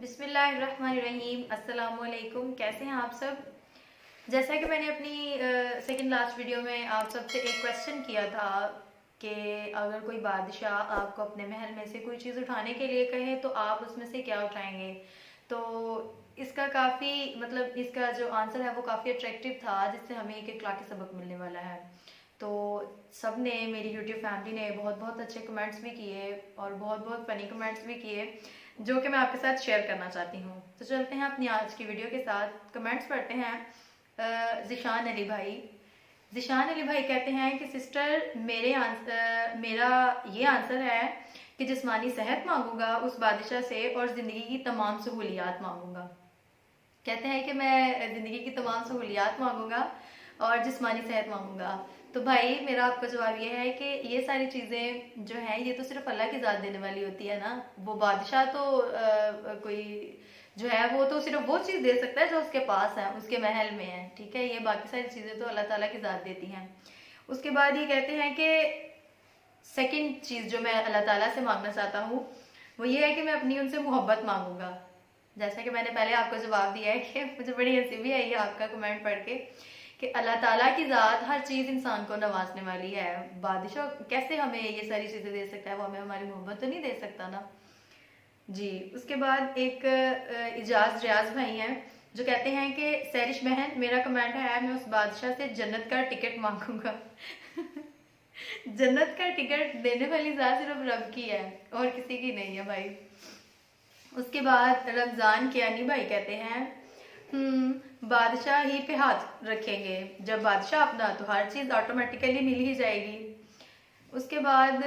बिस्मिल्लाहिर्रहमानिर्रहीम। अस्सलामुअलैकुम। कैसे हैं आप सब। जैसा कि मैंने अपनी सेकंड लास्ट वीडियो में आप सबसे एक क्वेश्चन किया था कि अगर कोई बादशाह आपको अपने महल में से कोई चीज़ उठाने के लिए कहे तो आप उसमें से क्या उठाएंगे। तो इसका काफ़ी इसका जो आंसर है वो काफ़ी अट्रैक्टिव था, जिससे हमें एक इखलाकी सबक मिलने वाला है। तो सब ने, मेरी यूट्यूब फैमिली ने बहुत बहुत अच्छे कमेंट्स भी किए और बहुत बहुत फ़नी कमेंट्स भी किए, जो कि मैं आपके साथ शेयर करना चाहती हूँ। तो चलते हैं अपनी आज की वीडियो के साथ। कमेंट्स पढ़ते हैं। जिशान अली भाई। जिशान अली भाई कहते हैं कि सिस्टर, मेरा ये आंसर है कि जिस्मानी सेहत मांगूंगा उस बादशाह से और ज़िंदगी की तमाम सहूलियात मांगूंगा। कहते हैं कि मैं ज़िंदगी की तमाम सहूलियात मांगूंगा और जिस्मानी सेहत मांगूंगा। तो भाई, मेरा आपका जवाब ये है कि ये सारी चीज़ें जो हैं ये तो सिर्फ अल्लाह की ज़ात देने वाली होती है ना। वो बादशाह तो कोई जो है वो तो सिर्फ वो चीज़ दे सकता है जो उसके पास है, उसके महल में है। ठीक है, ये बाकी सारी चीज़ें तो अल्लाह ताला की ज़ात देती हैं। उसके बाद ये कहते हैं कि सेकंड चीज़ जो मैं अल्लाह ताला से मांगना चाहता हूँ वो ये है कि मैं अपनी उनसे मोहब्बत मांगूंगा। जैसा कि मैंने पहले आपको जवाब दिया है कि मुझे बड़ी हंसी भी आई है आपका कमेंट पढ़ के कि अल्लाह ताला की ज़ात हर चीज़ इंसान को नवाजने वाली है। बादशाह कैसे हमें ये सारी चीज़ें दे सकता है, वो हमें हमारी मोहब्बत तो नहीं दे सकता ना जी। उसके बाद एक इजाज रियाज भाई हैं जो कहते हैं कि सैरिश बहन, मेरा कमेंट है मैं उस बादशाह से जन्नत का टिकट मांगूंगा। जन्नत का टिकट देने वाली ज़ात सिर्फ रब की है और किसी की नहीं है भाई। उसके बाद रमजान कियानी भाई कहते हैं बादशाह ही पे हाथ रखेंगे, जब बादशाह अपना तो हर चीज़ ऑटोमेटिकली मिल ही जाएगी। उसके बाद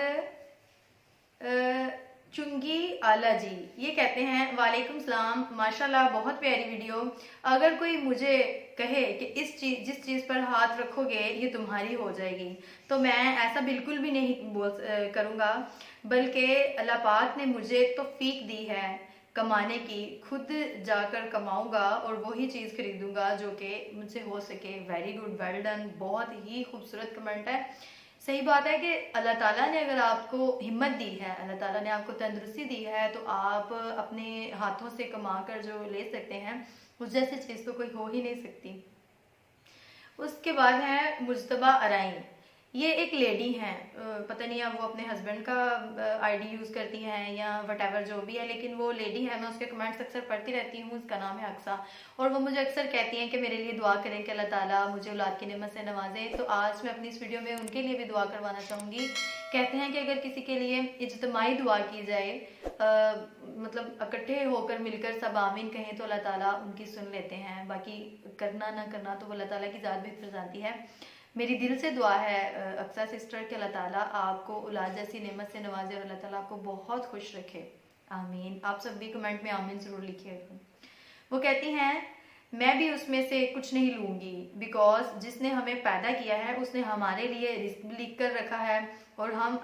चुंगी आला जी ये कहते हैं वालेकुम सलाम, माशाल्लाह बहुत प्यारी वीडियो। अगर कोई मुझे कहे कि जिस चीज़ पर हाथ रखोगे ये तुम्हारी हो जाएगी, तो मैं ऐसा बिल्कुल भी नहीं करूँगा, बल्कि अल्लाह पाक ने मुझे तौफीक दी है कमाने की, खुद जाकर कमाऊंगा और वही चीज़ खरीदूंगा जो कि मुझसे हो सके। वेरी गुड, वेल डन, बहुत ही खूबसूरत कमेंट है। सही बात है कि अल्लाह ताला ने अगर आपको हिम्मत दी है, अल्लाह ताला ने आपको तंदुरुस्ती दी है, तो आप अपने हाथों से कमा कर जो ले सकते हैं उस जैसी चीज़ तो कोई हो ही नहीं सकती। उसके बाद है मुजतबा अराइन। ये एक लेडी हैं, पता नहीं अब वो अपने हस्बैंड का आईडी यूज़ करती हैं या वटेवर जो भी है, लेकिन वो लेडी है, मैं उसके कमेंट्स अक्सर पढ़ती रहती हूँ। उसका नाम है अक्सा और वो मुझे अक्सर कहती हैं कि मेरे लिए दुआ करें कि अल्लाह ताला मुझे औलाद की नेमत से नवाजे। तो आज मैं अपनी इस वीडियो में उनके लिए भी दुआ करवाना चाहूँगी। कहते हैं कि अगर किसी के लिए इज्तमाही दुआ की जाए, इकट्ठे होकर मिलकर सब आमीन कहें तो अल्लाह ताला उनकी सुन लेते हैं। बाकी करना ना करना तो अल्लाह ताला की ज़ात बेहतर जानती है। मेरी दिल से दुआ है अक्सा सिस्टर कि अल्लाह ताला आपको औलाद जैसी नेमत से नवाजे और अल्लाह ताला आपको बहुत खुश रखे। आमीन। आप सब भी कमेंट में आमीन ज़रूर लिखिएगा। वो कहती हैं मैं भी उसमें से कुछ नहीं लूँगी, बिकॉज जिसने हमें पैदा किया है उसने हमारे लिए रिस्क लिख कर रखा है और हमें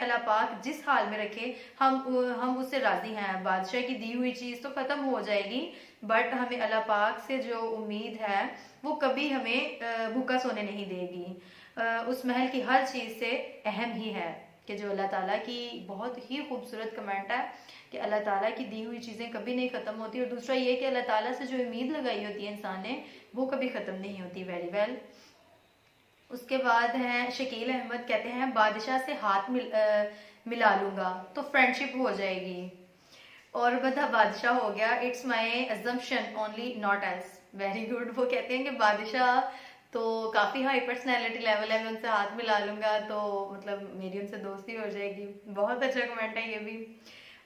अल्लाह पाक जिस हाल में रखे हम उससे राज़ी हैं। बादशाह की दी हुई चीज़ तो ख़त्म हो जाएगी, बट हमें अल्लाह पाक से जो उम्मीद है वो कभी हमें भूखा सोने नहीं देगी। उस महल की हर चीज़ से अहम ही है कि जो अल्लाह ताला की बहुत ही खूबसूरत कमेंट है कि अल्लाह ताला की दी हुई चीज़ें कभी नहीं ख़त्म होती। और दूसरा ये कि अल्लाह ताला से जो उम्मीद लगाई होती है इंसान ने वो कभी ख़त्म नहीं होती। Very well. उसके बाद हैं शकील अहमद, कहते हैं बादशाह से हाथ मिला लूँगा तो फ्रेंडशिप हो जाएगी और बदा बादशाह हो गया। It's my assumption only, not else. Very good. वो कहते हैं कि बादशाह तो काफ़ी हाई पर्सनैलिटी लेवल है, मैं उनसे हाथ मिला लूँगा तो मेरी उनसे दोस्ती हो जाएगी। बहुत अच्छा कमेंट है ये भी।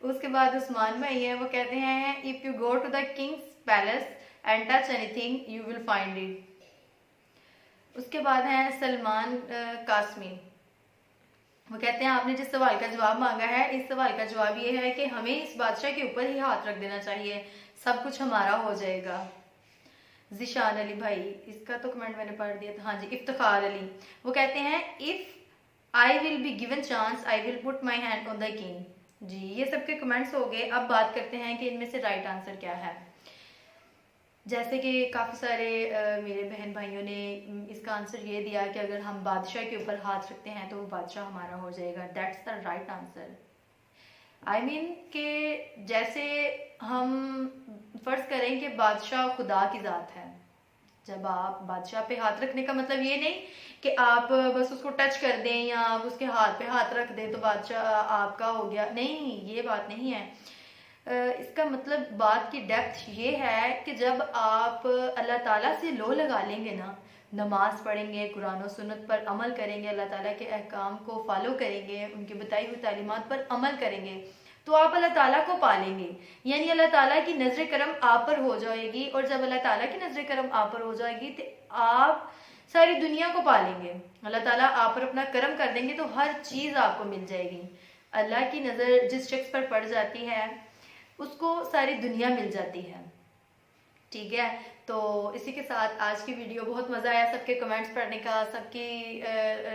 उसके बाद उस्मान भाई है, वो कहते हैं if you go to the king's palace and touch anything you will find it. उसके बाद है सलमान कासमी। वो कहते हैं आपने जिस सवाल का जवाब मांगा है, इस सवाल का जवाब ये है कि हमें इस बादशाह के ऊपर ही हाथ रख देना चाहिए, सब कुछ हमारा हो जाएगा। जिशान अली भाई, इसका तो कमेंट मैंने पढ़ दिया था। हाँ जी, इफ्तिखार अली, वो कहते हैं if I will be given chance I will put my hand on the king. जी, ये सबके कमेंट्स हो गए। अब बात करते हैं कि इनमें से राइट आंसर क्या है। जैसे कि काफ़ी सारे मेरे बहन भाइयों ने इसका आंसर ये दिया कि अगर हम बादशाह के ऊपर हाथ रखते हैं तो वो बादशाह हमारा हो जाएगा। That's the right answer. I mean कि जैसे हम फर्ज करें कि बादशाह खुदा की ज़ात है। जब आप बादशाह पे हाथ रखने का मतलब ये नहीं कि आप बस उसको टच कर दें या आप उसके हाथ पे हाथ रख दें तो बादशाह आपका हो गया, नहीं, ये बात नहीं है। इसका मतलब बात की डेप्थ ये है कि जब आप अल्लाह ताला से लो लगा लेंगे ना, नमाज पढ़ेंगे, कुरान और सुन्नत पर अमल करेंगे, अल्लाह ताला के अहकाम को फॉलो करेंगे, उनकी बताई हुई तालीमात पर अमल करेंगे, तो आप अल्लाह ताला को पालेंगे। यानी अल्लाह ताला की नजर करम आप पर हो जाएगी, और जब अल्लाह ताला की नजर करम आप पर हो जाएगी तो आप सारी दुनिया को पालेंगे। अल्लाह ताला आप पर अपना करम कर देंगे तो हर चीज आपको मिल जाएगी। अल्लाह की नजर जिस शख्स पर पड़ जाती है उसको सारी दुनिया मिल जाती है। ठीक है, तो इसी के साथ आज की वीडियो, बहुत मज़ा आया सबके कमेंट्स पढ़ने का, सबकी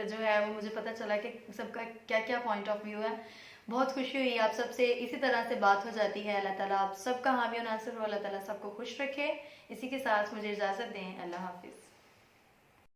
जो है वो मुझे पता चला कि सबका क्या क्या पॉइंट ऑफ व्यू है। बहुत खुशी हुई आप सबसे, इसी तरह से बात हो जाती है। अल्लाह ताला आप सबका हामी और नासिर हो, अल्लाह ताला सबको खुश रखे। इसी के साथ मुझे इजाज़त दें, अल्लाह हाफिज़।